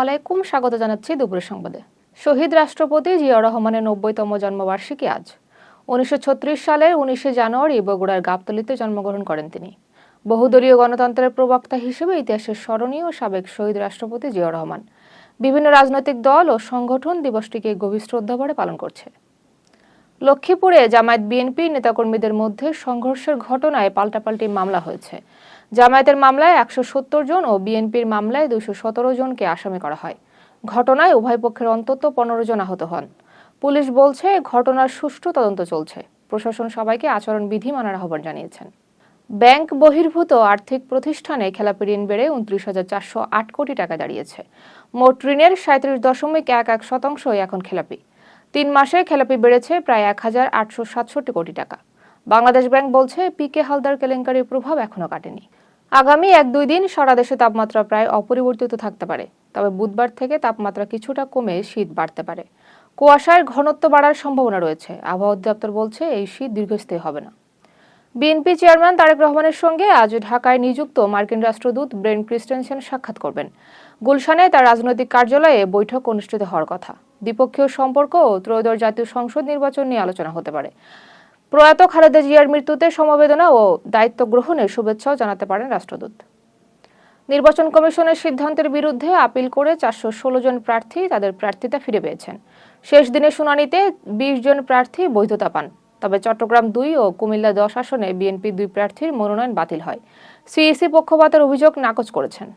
আলাইকুম, স্বাগত জানাচ্ছি দুপুরের সংবাদে। শহীদ রাষ্ট্রপতি জিয়াউর রহমানের ৯০তম জন্মবার্ষিকী আজ। ১৯৩৬ সালের ১৯শে জানুয়ারি বগুড়ার গাবতলীতে জন্মগ্রহণ করেন তিনি। বহুদলীয় গণতন্ত্রের প্রবক্তা হিসেবে ইতিহাসের স্মরণীয় সাবেক শহীদ রাষ্ট্রপতি জিয়াউর রহমান। বিভিন্ন রাজনৈতিক দল ও সংগঠন দিবসটিকে গভীর শ্রদ্ধাভরে পালন করছে। লক্ষ্মীপুরে জামায়াত বিএনপি নেতাকর্মীদের মধ্যে সংঘর্ষের ঘটনায় পাল্টাপাল্টি মামলা হয়েছে। জামায়াতের মামলায় ১৭০ জন ও বিএনপির মামলায় ২১৭ জনকে আসামি করা হয়। ঘটনায় উভয় পক্ষের অন্তত ১৫ জন আহত হন। পুলিশ বলছে ঘটনার সুষ্ঠু তদন্ত চলছে। প্রশাসন সবাইকে আচরণবিধি মানার আহ্বান জানিয়েছেন। ব্যাংক বহির্ভূত আর্থিক প্রতিষ্ঠানে খেলাপি ঋণ বেড়ে ২৯,৪০৮ কোটি টাকা দাঁড়িয়েছে। মোট ঋণের ৩৭.১১% এখন খেলাপি। ৩ মাসে খেলাপি বেড়েছে প্রায় ১,৮৬৭ কোটি টাকা। বাংলাদেশ ব্যাংক বলছে পিকে হালদার কেলেঙ্কারির প্রভাব এখনো কাটেনি। আগামী ১-২ দিন সারা দেশে তাপমাত্রা প্রায় অপরিবর্তিত থাকতে পারে, তবে বুধবার থেকে তাপমাত্রা কিছুটা কমে শীত বাড়তে পারে। কুয়াশার ঘনত্ব বাড়ার সম্ভাবনা রয়েছে। আবহাওয়া অধিদপ্তর বলছে এই শীত দীর্ঘস্থায়ী হবে না। বিএনপি চেয়ারম্যান তারেক রহমানের সঙ্গে আজ ঢাকায় নিযুক্ত মার্কিন রাষ্ট্রদূত ব্রেন ক্রিস্টেনসেন সাক্ষাৎ করবেন। গুলশানে তার রাজনৈতিক কার্যালয়ে বৈঠক অনুষ্ঠিত হওয়ার কথা। দ্বিপক্ষীয় সম্পর্ক ও ত্রয়োদশ জাতীয় সংসদ নির্বাচন নিয়ে আলোচনা হতে পারে। প্রয়াত খালেদা জিয়ার মৃত্যুতে সমবেদনা ও দায়িত্ব গ্রহণের শুভেচ্ছাও জানাতে পারেন রাষ্ট্রদূত। নির্বাচন কমিশনের সিদ্ধান্তের বিরুদ্ধে আপিল করে ৪১৬ জন প্রার্থী তাদের প্রার্থিতা ফিরে পেয়েছেন। শেষ দিনের শুনানিতে ২০ জন প্রার্থী বৈধতা পান। তবে চট্টগ্রাম ২ ও কুমিল্লা ১০ আসনে বিএনপি ২ প্রার্থীর মনোনয়ন বাতিল হয়। সিইসি পক্ষপাতের অভিযোগ নাকচ করেছেন।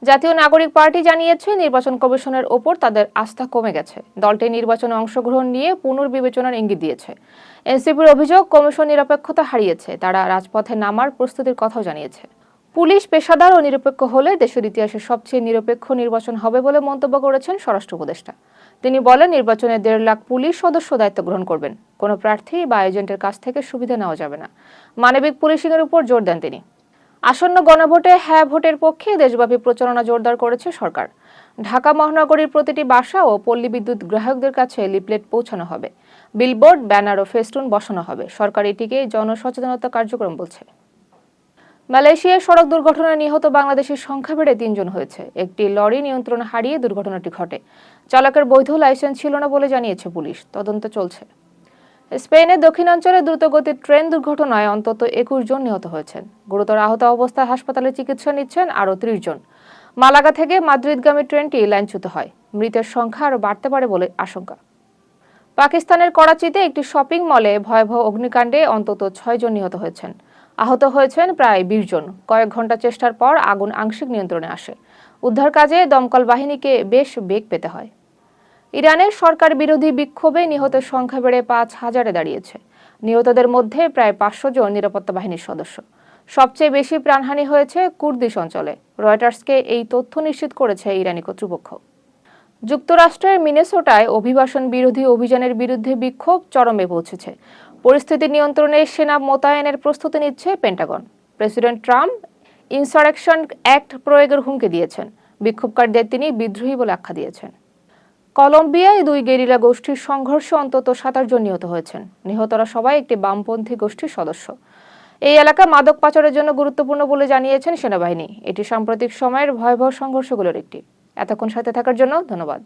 জাতীয় নাগরিক পার্টি জানিয়েছে নির্বাচন কমিশনের ওপর তাদের আস্থা কমে গেছে। দলটি নির্বাচনে অংশগ্রহণ নিয়ে পুনর্বিবেচনার ইঙ্গিত দিয়েছে। এনসিপির অভিযোগ কমিশন নিরপেক্ষতা হারিয়েছে। তারা রাজপথে নামার প্রস্তুতির কথাও জানিয়েছে। পুলিশ পেশাদার ও নিরপেক্ষ হলে দেশের ইতিহাসে সবচেয়ে নিরপেক্ষ নির্বাচন হবে বলে মন্তব্য করেছেন স্বরাষ্ট্র উপদেষ্টা। তিনি বলেন নির্বাচনে ১.৫ লাখ পুলিশ সদস্য দায়িত্ব গ্রহণ করবেন। কোনো প্রার্থী বা এজেন্টের কাছ থেকে সুবিধা নেওয়া যাবে না। মানবিক পুলিশিংয়ের উপর জোর দেন তিনি। আসন্ন গণভোটে হ্যাঁ ভোটের পক্ষে দেশব্যাপী প্রচারণা জোরদার করেছে সরকার। ঢাকা মহানগরীর প্রতিটি বাসা ও পল্লী বিদ্যুৎ গ্রাহকদের কাছে লিফলেট পৌঁছানো হবে। বিলবোর্ড, ব্যানার ও ফেস্টুন বসানো হবে। সরকার এটিকে জনসচেতনতা কার্যক্রম বলছে। মালয়েশিয়ায় সড়ক দুর্ঘটনায় নিহত বাংলাদেশের সংখ্যা বেড়ে ৩ জন হয়েছে। একটি লরি নিয়ন্ত্রণ হারিয়ে দুর্ঘটনাটি ঘটে। চালকের বৈধ লাইসেন্স ছিল না বলে জানিয়েছে পুলিশ। তদন্ত চলছে। স্পেনের দক্ষিণাঞ্চলে দ্রুতগতির ট্রেন দুর্ঘটনায় অন্তত ২১ জন নিহত হয়েছেন। গুরুতর আহত অবস্থায় হাসপাতালে চিকিৎসা নিচ্ছেন আরও ৩০ জন। মালাগা থেকে মাদ্রিদগামী ট্রেনটি লাইনচ্যুত হয়। মৃতের সংখ্যা আরও বাড়তে পারে বলে আশঙ্কা। পাকিস্তানের করাচিতে একটি শপিং মলে ভয়াবহ অগ্নিকাণ্ডে অন্তত ৬ জন নিহত হয়েছেন। আহত হয়েছেন প্রায় ২০ জন। কয়েক ঘন্টা চেষ্টার পর আগুন আংশিক নিয়ন্ত্রণে আসে। উদ্ধার কাজে দমকল বাহিনীকে বেশ বেগ পেতে হয়। ইরানের সরকার বিরোধী বিক্ষোভে নিহতের সংখ্যা বেড়ে ৫,০০০-এ দাঁড়িয়েছে। নিহতদের মধ্যে প্রায় ৫০০ জন নিরাপত্তা বাহিনীর সদস্য। সবচেয়ে বেশি প্রাণহানি হয়েছে কুর্দিশ অঞ্চলে। রয়টার্সকে এই তথ্য নিশ্চিত করেছে ইরানি কর্তৃপক্ষ। যুক্তরাষ্ট্রের মিনেসোটায় অভিবাসন বিরোধী অভিযানের বিরুদ্ধে বিক্ষোভ চরমে পৌঁছেছে। পরিস্থিতি নিয়ন্ত্রণে সেনা মোতায়েনের প্রস্তুতি নিচ্ছে Pentagon. President Trump insurrection act প্রয়োগের হুমকি দিয়েছেন। বিক্ষোভকারীদের তিনি বিদ্রোহী বলে আখ্যা দিয়েছেন। কলম্বিয়ায় ২ গেরিলা গোষ্ঠীর সংঘর্ষে অন্তত ২৭ জন নিহত হয়েছেন। নিহতরা সবাই একটি বামপন্থী গোষ্ঠীর সদস্য। এই এলাকা মাদক পাচারের জন্য গুরুত্বপূর্ণ বলে জানিয়েছেন সেনাবাহিনী। এটি সাম্প্রতিক সময়ের ভয়াবহ সংঘর্ষগুলোর একটি। এতক্ষণ সাথে থাকার জন্য ধন্যবাদ।